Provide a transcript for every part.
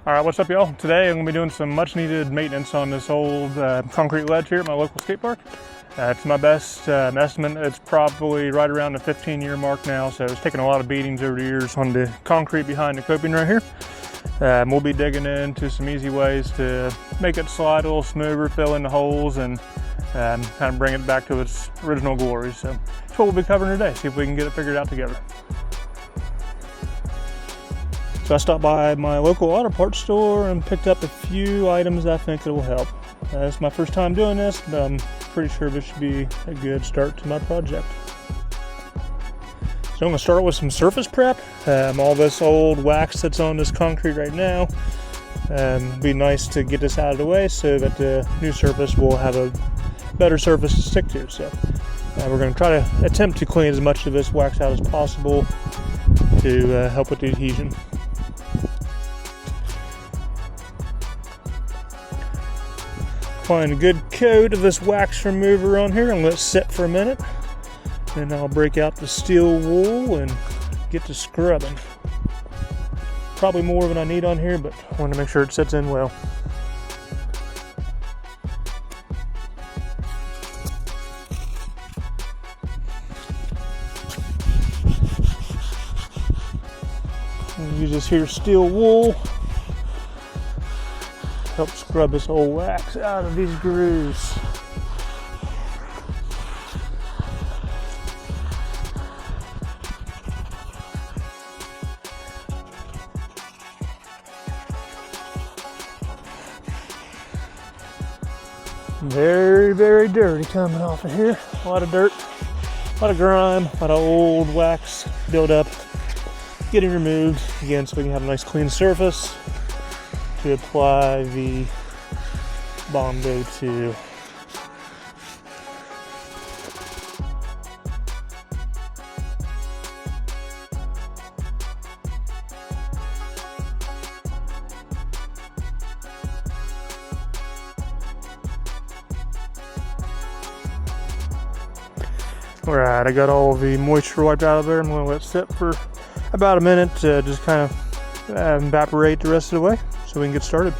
All right, what's up, y'all? Today I'm going to be doing some much needed maintenance on this old concrete ledge here at my local skate park. It's my best estimate. It's probably right around the 15-year mark now, so it's taken a lot of beatings over the years on the concrete behind the coping right here. We'll be digging into some easy ways to make it slide a little smoother, fill in the holes, and kind of bring it back to its original glory. So that's what we'll be covering today, see if we can get it figured out together. So I stopped by my local auto parts store and picked up a few items I think that will help. It's my first time doing this, but I'm pretty sure this should be a good start to my project. So I'm going to start with some surface prep. All this old wax that's on this concrete right now. It'd be nice to get this out of the way so that the new surface will have a better surface to stick to. So we're going to try to attempt to clean as much of this wax out as possible to help with the adhesion. Find a good coat of this wax remover on here and let it sit for a minute. Then I'll break out the steel wool and get to scrubbing. Probably more than I need on here, but I want to make sure it sits in well. Use this here steel wool. Help scrub this old wax out of these grooves. Very, very dirty coming off of here. A lot of dirt, a lot of grime, a lot of old wax build up. Getting removed again so we can have a nice clean surface to apply the Bondo to. Alright, I got all the moisture wiped out of there. I'm going to let it sit for about a minute to just kind of evaporate the rest of the way so we can get started.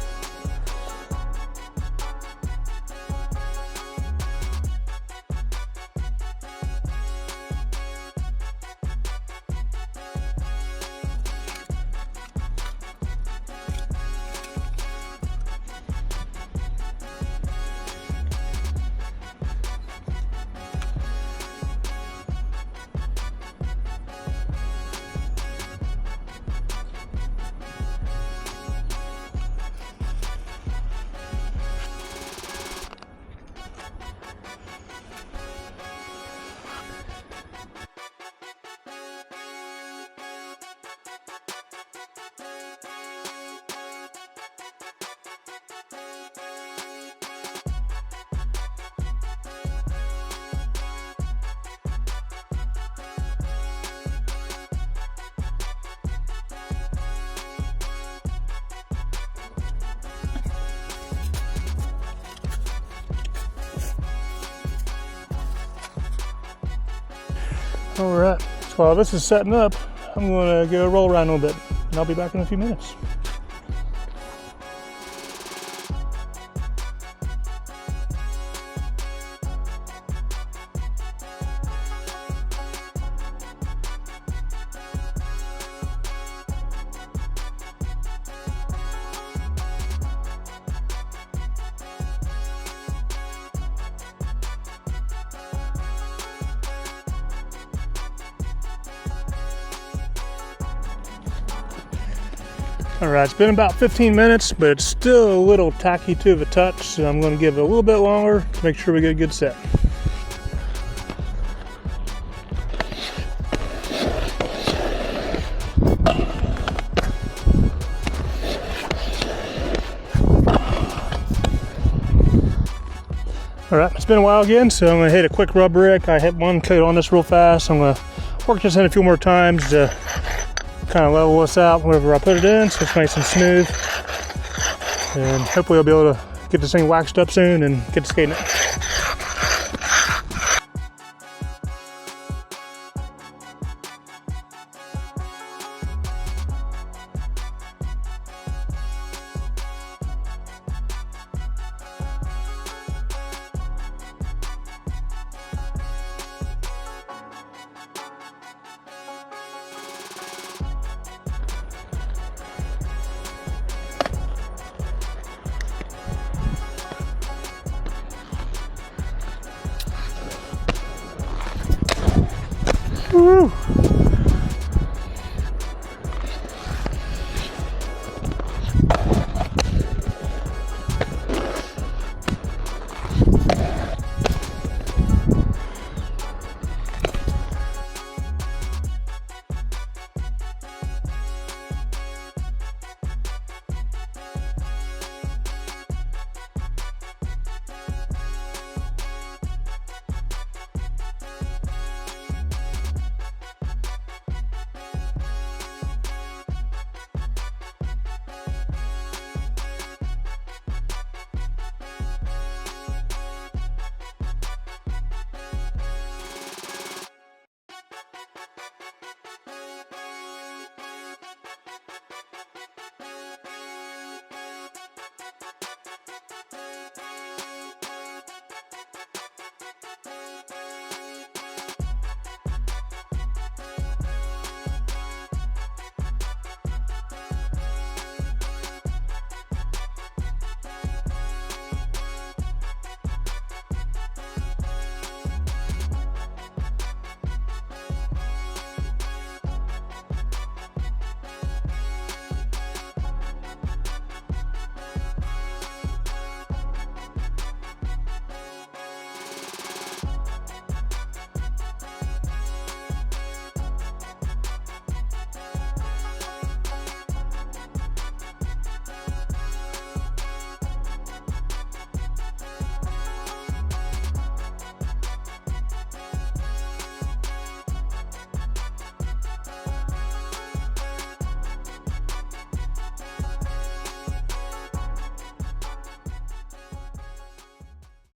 Alright, so while this is setting up, I'm going to go roll around a little bit, and I'll be back in a few minutes. Alright, it's been about 15 minutes, but it's still a little tacky to the touch, so I'm going to give it a little bit longer to make sure we get a good set. Alright, it's been a while again, so I'm going to hit a quick rub brick. I hit one coat on this real fast. I'm going to work this in a few more times to kind of level this out whenever I put it in so it's nice and smooth. And hopefully I'll be able to get this thing waxed up soon and get to skating it. Woo!